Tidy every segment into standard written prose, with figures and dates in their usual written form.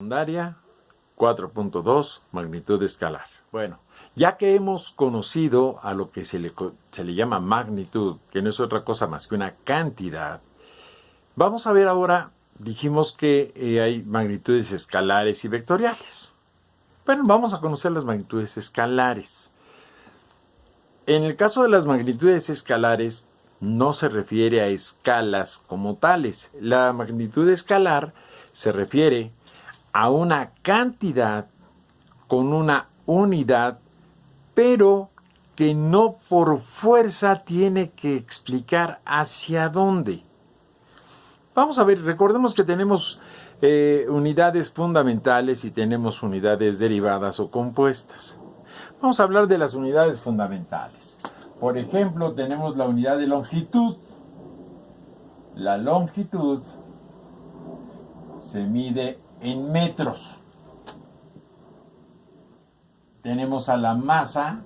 Secundaria 4.2, magnitud escalar. Bueno, ya que hemos conocido a lo que se le llama magnitud, que no es otra cosa más que una cantidad, vamos a ver ahora, dijimos que hay magnitudes escalares y vectoriales. Bueno, vamos a conocer las magnitudes escalares. En el caso de las magnitudes escalares, no se refiere a escalas como tales. La magnitud escalar se refiere a una cantidad con una unidad, pero que no por fuerza tiene que explicar hacia dónde. Vamos a ver, recordemos que tenemos unidades fundamentales y tenemos unidades derivadas o compuestas. Vamos a hablar de las unidades fundamentales. Por ejemplo, tenemos la unidad de longitud. La longitud se mide en metros. Tenemos a la masa,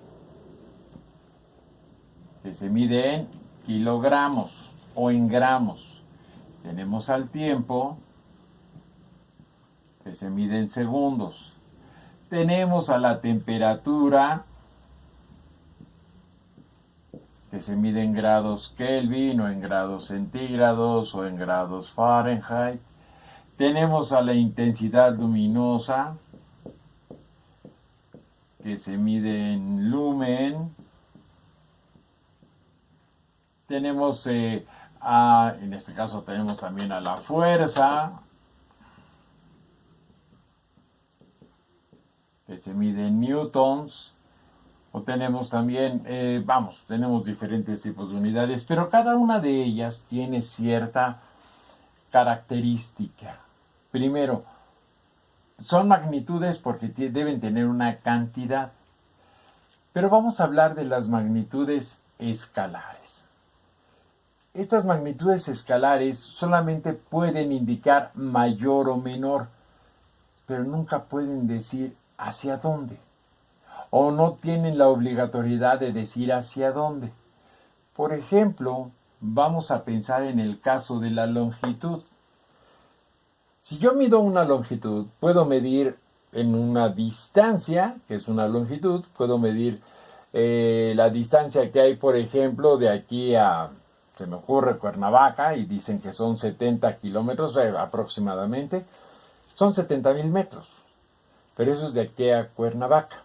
que se mide en kilogramos o en gramos. Tenemos al tiempo, que se mide en segundos. Tenemos a la temperatura, que se mide en grados Kelvin o en grados centígrados o en grados Fahrenheit. Tenemos a la intensidad luminosa, que se mide en lumen. Tenemos, en este caso tenemos también a la fuerza, que se mide en newtons. O tenemos también, tenemos diferentes tipos de unidades, pero cada una de ellas tiene cierta característica. Primero, son magnitudes porque deben tener una cantidad. Pero vamos a hablar de las magnitudes escalares. Estas magnitudes escalares solamente pueden indicar mayor o menor, pero nunca pueden decir hacia dónde. O no tienen la obligatoriedad de decir hacia dónde. Por ejemplo, vamos a pensar en el caso de la longitud. Si yo mido una longitud, puedo medir en una distancia, que es una longitud, puedo medir la distancia que hay, por ejemplo, de aquí a, se me ocurre, Cuernavaca, y dicen que son 70 kilómetros aproximadamente. Son 70,000 metros, pero eso es de aquí a Cuernavaca.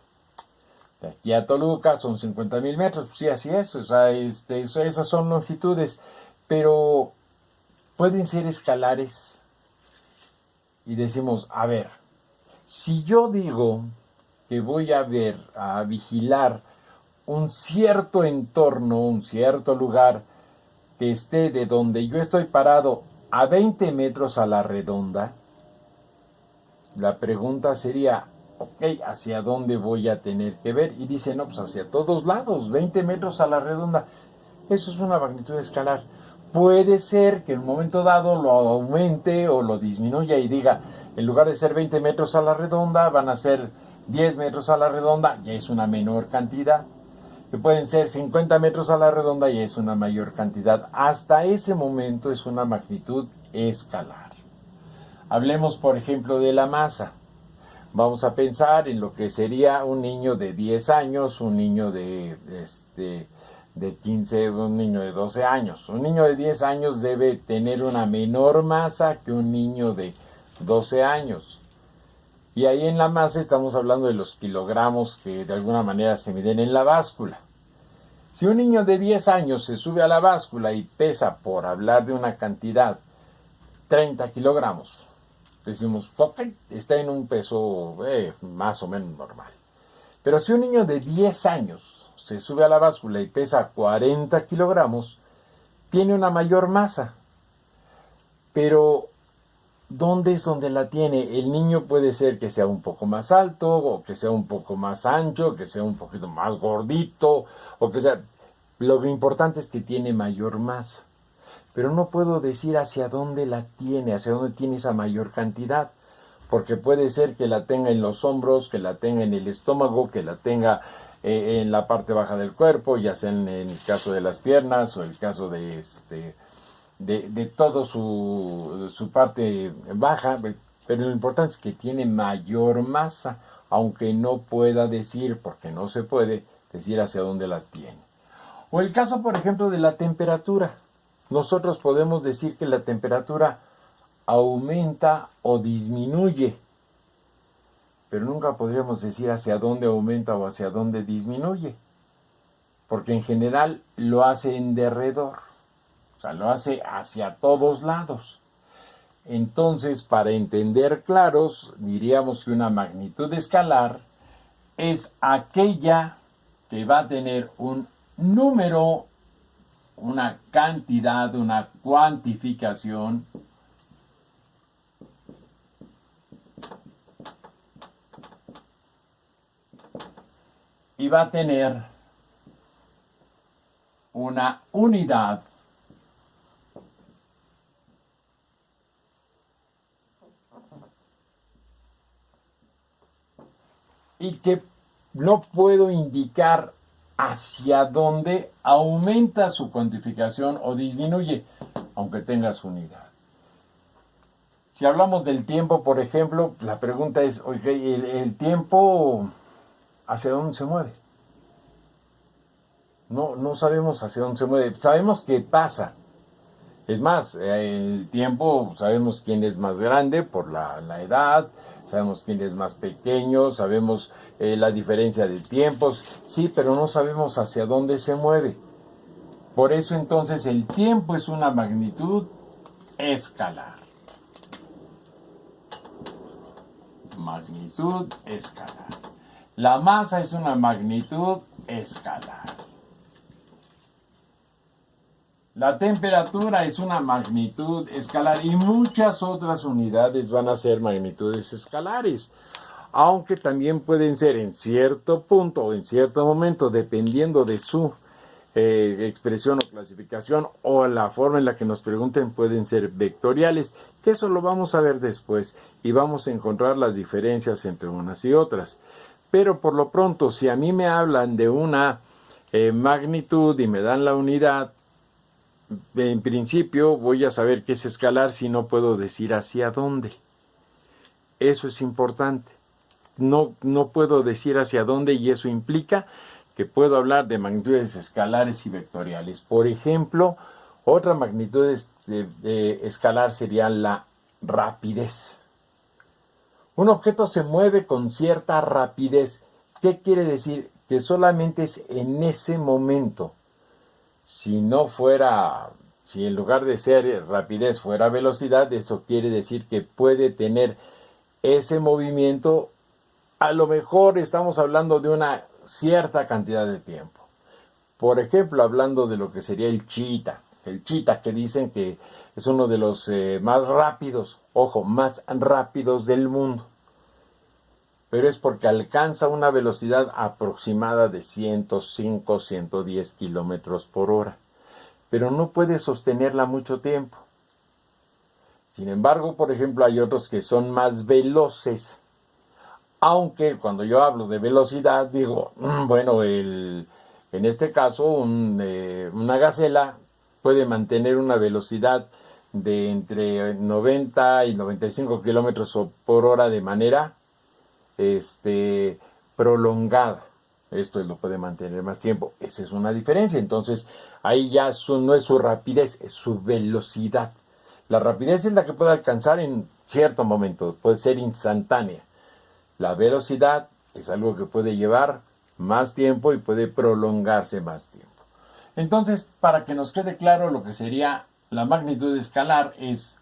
De aquí a Toluca son 50,000 metros, sí, así es, o sea, esas son longitudes, pero pueden ser escalares. Y decimos, a ver, si yo digo que voy a vigilar un cierto entorno, un cierto lugar que esté de donde yo estoy parado a 20 metros a la redonda, la pregunta sería, ok, ¿hacia dónde voy a tener que ver? Y dice, no, pues hacia todos lados, 20 metros a la redonda. Eso es una magnitud escalar. Puede ser que en un momento dado lo aumente o lo disminuya y diga, en lugar de ser 20 metros a la redonda, van a ser 10 metros a la redonda, ya es una menor cantidad. Que pueden ser 50 metros a la redonda, ya es una mayor cantidad. Hasta ese momento es una magnitud escalar. Hablemos, por ejemplo, de la masa. Vamos a pensar en lo que sería un niño de 10 años, un niño de 15, un niño de 12 años. Un niño de 10 años debe tener una menor masa que un niño de 12 años. Y ahí en la masa estamos hablando de los kilogramos que de alguna manera se miden en la báscula. Si un niño de 10 años se sube a la báscula y pesa, por hablar de una cantidad, 30 kilogramos, decimos, ok, está en un peso más o menos normal. Pero si un niño de 10 años se sube a la báscula y pesa 40 kilogramos, tiene una mayor masa. Pero, ¿dónde es donde la tiene? El niño puede ser que sea un poco más alto, o que sea un poco más ancho, que sea un poquito más gordito, o que sea... Lo importante es que tiene mayor masa. Pero no puedo decir hacia dónde la tiene, hacia dónde tiene esa mayor cantidad. Porque puede ser que la tenga en los hombros, que la tenga en el estómago, que la tenga en la parte baja del cuerpo, ya sea en el caso de las piernas o el caso de todo su parte baja. pero lo importante es que tiene mayor masa, aunque no pueda decir, porque no se puede decir hacia dónde la tiene. O el caso, por ejemplo, de la temperatura. Nosotros podemos decir que la temperatura aumenta o disminuye, pero nunca podríamos decir hacia dónde aumenta o hacia dónde disminuye, porque en general lo hace en derredor, o sea, lo hace hacia todos lados. Entonces, para entender claros, diríamos que una magnitud escalar es aquella que va a tener un número, una cantidad, una cuantificación y va a tener una unidad y que no puedo indicar hacia dónde aumenta su cuantificación o disminuye, aunque tenga su unidad. Si hablamos del tiempo, por ejemplo, la pregunta es, oye, ¿el tiempo hacia dónde se mueve? No sabemos hacia dónde se mueve. Sabemos que pasa. Es más, el tiempo, sabemos quién es más grande por la edad, sabemos quién es más pequeño, sabemos la diferencia de tiempos, sí, pero no sabemos hacia dónde se mueve. Por eso entonces el tiempo es una magnitud escalar. Magnitud escalar. La masa es una magnitud escalar. La temperatura es una magnitud escalar y muchas otras unidades van a ser magnitudes escalares, aunque también pueden ser en cierto punto o en cierto momento, dependiendo de su expresión o clasificación o la forma en la que nos pregunten, pueden ser vectoriales, que eso lo vamos a ver después y vamos a encontrar las diferencias entre unas y otras. Pero por lo pronto, si a mí me hablan de una magnitud y me dan la unidad, en principio voy a saber qué es escalar si no puedo decir hacia dónde. Eso es importante. No puedo decir hacia dónde y eso implica que puedo hablar de magnitudes escalares y vectoriales. Por ejemplo, otra magnitud escalar sería la rapidez. Un objeto se mueve con cierta rapidez. ¿Qué quiere decir? Que solamente es en ese momento. Si en lugar de ser rapidez fuera velocidad, eso quiere decir que puede tener ese movimiento. A lo mejor estamos hablando de una cierta cantidad de tiempo. Por ejemplo, hablando de lo que sería el cheetah que dicen que es uno de los más rápidos, más rápidos del mundo. Pero es porque alcanza una velocidad aproximada de 105, 110 kilómetros por hora. Pero no puede sostenerla mucho tiempo. Sin embargo, por ejemplo, hay otros que son más veloces. Aunque cuando yo hablo de velocidad, digo, bueno, en este caso, una gacela puede mantener una velocidad de entre 90 y 95 kilómetros por hora de manera prolongada. Esto lo puede mantener más tiempo. Esa es una diferencia. Entonces, ahí ya no es su rapidez, es su velocidad. La rapidez es la que puede alcanzar en cierto momento, puede ser instantánea. La velocidad es algo que puede llevar más tiempo y puede prolongarse más tiempo. Entonces, para que nos quede claro lo que sería la magnitud escalar es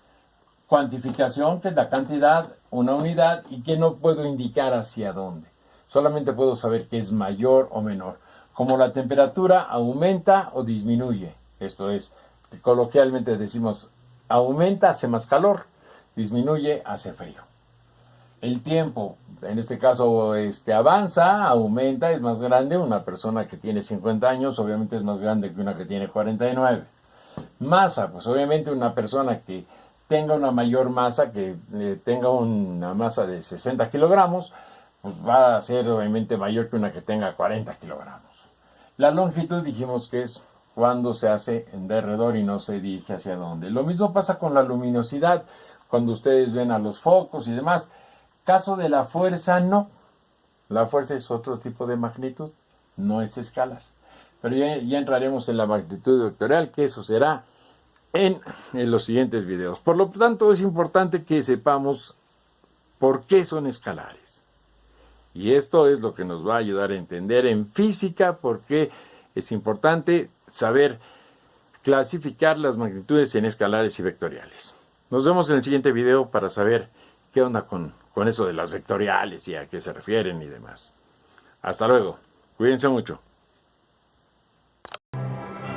cuantificación, que es la cantidad, una unidad, y que no puedo indicar hacia dónde. Solamente puedo saber que es mayor o menor. Como la temperatura aumenta o disminuye. Esto es, coloquialmente decimos, aumenta, hace más calor, disminuye, hace frío. El tiempo, en este caso, avanza, aumenta, es más grande. Una persona que tiene 50 años, obviamente es más grande que una que tiene 49. Masa, pues obviamente una persona que tenga una mayor masa, que tenga una masa de 60 kilogramos, pues va a ser obviamente mayor que una que tenga 40 kilogramos. La longitud dijimos que es cuando se hace en derredor y no se dirige hacia dónde. Lo mismo pasa con la luminosidad. cuando ustedes ven a los focos y demás. Caso de la fuerza, no. La fuerza es otro tipo de magnitud, no es escalar. Pero ya entraremos en la magnitud vectorial, que eso será en los siguientes videos. Por lo tanto, es importante que sepamos por qué son escalares. Y esto es lo que nos va a ayudar a entender en física por qué es importante saber clasificar las magnitudes en escalares y vectoriales. Nos vemos en el siguiente video para saber qué onda con eso de las vectoriales y a qué se refieren y demás. Hasta luego. Cuídense mucho.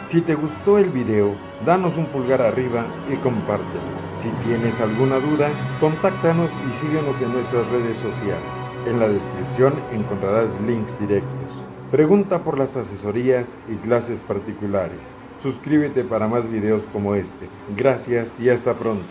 Si te gustó el video, danos un pulgar arriba y compártelo. Si tienes alguna duda, contáctanos y síguenos en nuestras redes sociales. En la descripción encontrarás links directos. Pregunta por las asesorías y clases particulares. Suscríbete para más videos como este. Gracias y hasta pronto.